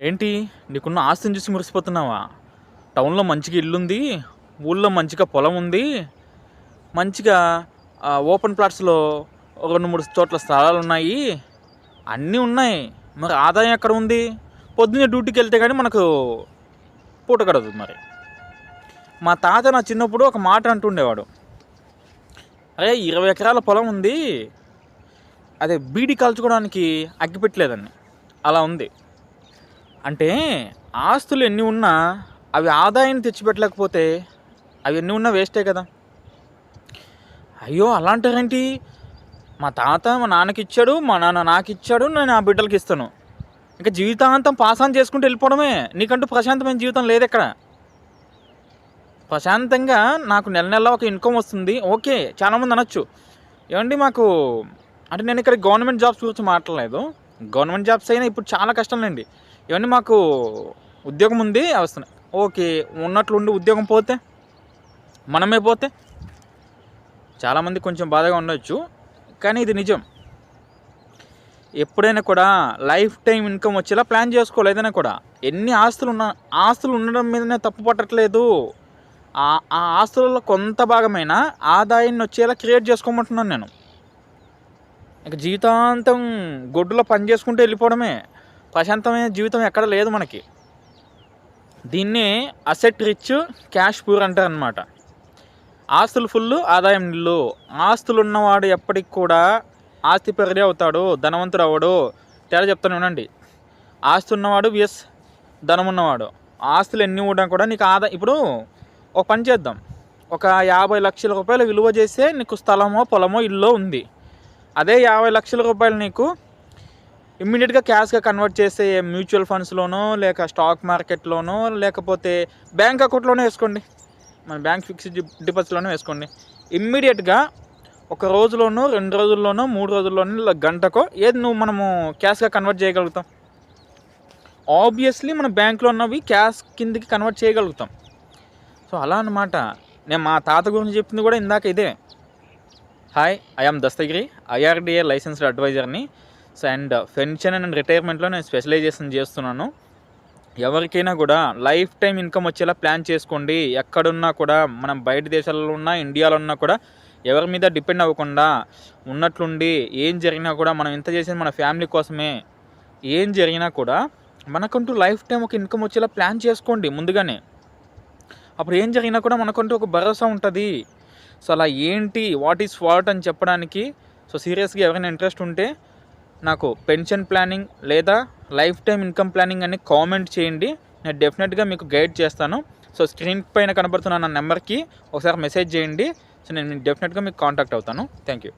ఏంటి నీకున్న ఆస్తిని చూసి మురిసిపోతున్నావా? టౌన్‌లో మంచిగా ఇల్లుంది. ఊళ్ళో మంచిగా పొలం ఉంది. మంచిగా ఓపెన్ ప్లాట్స్‌లో 2, 3 చోట్ల స్థలాలున్నాయి. అన్నీ ఉన్నాయి. మరి ఆదాయం ఎక్కడ ఉంది? పొద్దున్నే డ్యూటీకెళ్తే గానీ మనకు పూట గడవదు మరి. మా తాత నా చిన్నప్పుడు ఒక మాట అంటుండేవాడు. "అరేయ్! 20 ఎకరాల పొలం ఉంది. అదే బీడీ కాల్చుకోవడానికి అగ్గిపెట్టె అలా ఉంది." అంటే ఆస్తులు ఎన్ని ఉన్నా అవి ఆదాయాన్ని తెచ్చిపెట్టలేకపోతే అవి ఎన్ని ఉన్నా వేస్టే కదా. అయ్యో అలా అంటారేంటి? మా తాత మా నాన్నకి ఇచ్చాడు, మా నాన్న నాకు ఇచ్చాడు, నేను నా బిడ్డలకి ఇస్తాను. ఇంకా జీవితాంతం పాస్ ఆన్ చేసుకుంటూ వెళ్ళిపోవడమే. నీకంటూ ప్రశాంతమైన జీవితం లేదు ఇక్కడ. ప్రశాంతంగా నాకు నెల నెల ఒక ఇన్కమ్ వస్తుంది. ఓకే, చాలామంది అనొచ్చు, ఏమండి మాకు అంటే నేను ఇక్కడ గవర్నమెంట్ జాబ్స్ గురించి మాట్లాడలేదు. గవర్నమెంట్ జాబ్స్ అయినా ఇప్పుడు చాలా కష్టంలేండి. ఇవన్నీ మాకు ఉద్యోగం ఉంది వస్తున్నాయి. ఓకే, ఉన్నట్లుండి ఉద్యోగం పోతే మనమే పోతే చాలామంది కొంచెం బాధగా ఉండొచ్చు. కానీ ఇది నిజం. ఎప్పుడైనా కూడా లైఫ్ టైం ఇన్కమ్ వచ్చేలా ప్లాన్ చేసుకోవాలి. ఏదైనా కూడా ఎన్ని ఆస్తులు ఉండడం మీదనే తప్పు పట్టట్లేదు. ఆ ఆస్తులలో కొంత భాగమైన ఆదాయాన్ని వచ్చేలా క్రియేట్ చేసుకోమంటున్నాను నేను. ఇక జీవితాంతం గొడ్డులో పని చేసుకుంటూ వెళ్ళిపోవడమే. ప్రశాంతమైన జీవితం ఎక్కడ లేదు మనకి. దీన్నే అసెట్ రిచ్ క్యాష్ పూర్ అంటారనమాట. ఆస్తులు ఫుల్, ఆదాయం నిల్లు. ఆస్తులు ఉన్నవాడు ఎప్పటికి కూడా ఆస్తిపరుడే అవుతాడు, ధనవంతుడు అవ్వడు. తేడా చెప్తాను వినండి. ఆస్తి ఉన్నవాడు విఎస్ ధనం ఉన్నవాడు. ఆస్తులు ఎన్ని ఉన్నా కూడా నీకు ఇప్పుడు ఒక పని చేద్దాం. ఒక 50 లక్షల రూపాయలు విలువ చేసే నీకు స్థలమో పొలమో ఇల్లు ఉంది. అదే 50 లక్షల రూపాయలు నీకు ఇమ్మీడియట్గా క్యాష్గా కన్వర్ట్ చేసే మ్యూచువల్ ఫండ్స్లోనో లేక స్టాక్ మార్కెట్లోనో లేకపోతే బ్యాంక్ అకౌంట్లోనే వేసుకోండి. మన బ్యాంక్ ఫిక్స్డ్ డిపాజిట్లోనే వేసుకోండి. ఇమ్మీడియట్గా ఒక రోజులోనో 2 రోజుల్లోనో 3 రోజుల్లోనో గంటకో ఏది మనము క్యాష్గా కన్వర్ట్ చేయగలుగుతాం. ఆబ్వియస్లీ మన బ్యాంక్లో ఉన్నవి క్యాష్ కిందకి కన్వర్ట్ చేయగలుగుతాం. సో అలా అన్నమాట. నేను మా తాత గురించి చెప్పింది కూడా ఇందాక ఇదే. Hi, I'm Dastagiri, IRDA licensed అడ్వైజర్ని. సో అండ్ పెన్షన్ అండ్ రిటైర్మెంట్లో నేను స్పెషలైజేషన్ చేస్తున్నాను. ఎవరికైనా కూడా లైఫ్ టైం ఇన్కమ్ వచ్చేలా ప్లాన్ చేసుకోండి. ఎక్కడున్నా కూడా, మనం బయట దేశాలలో ఉన్నా ఇండియాలో ఉన్నా కూడా ఎవరి మీద డిపెండ్ అవ్వకుండా ఉన్నట్లుండి ఏం జరిగినా కూడా మనం ఇంత చేసేది మన ఫ్యామిలీ కోసమే. ఏం జరిగినా కూడా మనకంటూ లైఫ్ టైం ఒక ఇన్కమ్ వచ్చేలా ప్లాన్ చేసుకోండి ముందుగానే. అప్పుడు ఏం జరిగినా కూడా మనకంటూ ఒక భరోసా ఉంటుంది. సో అలా ఏంటి, వాట్ ఈస్ వాట్ అని చెప్పడానికి సో సీరియస్గా ఎవరైనా ఇంట్రెస్ట్ ఉంటే నాకు పెన్షన్ ప్లానింగ్ లేదా లైఫ్ టైం ఇన్కమ్ ప్లానింగ్ అని కామెంట్ చేయండి. నేను డెఫినెట్గా మీకు గైడ్ చేస్తాను. సో స్క్రీన్ పైన కనబడుతున్న నా నెంబర్కి ఒకసారి మెసేజ్ చేయండి. సో నేను డెఫినెట్గా మీకు కాంటాక్ట్ అవుతాను. Thank you.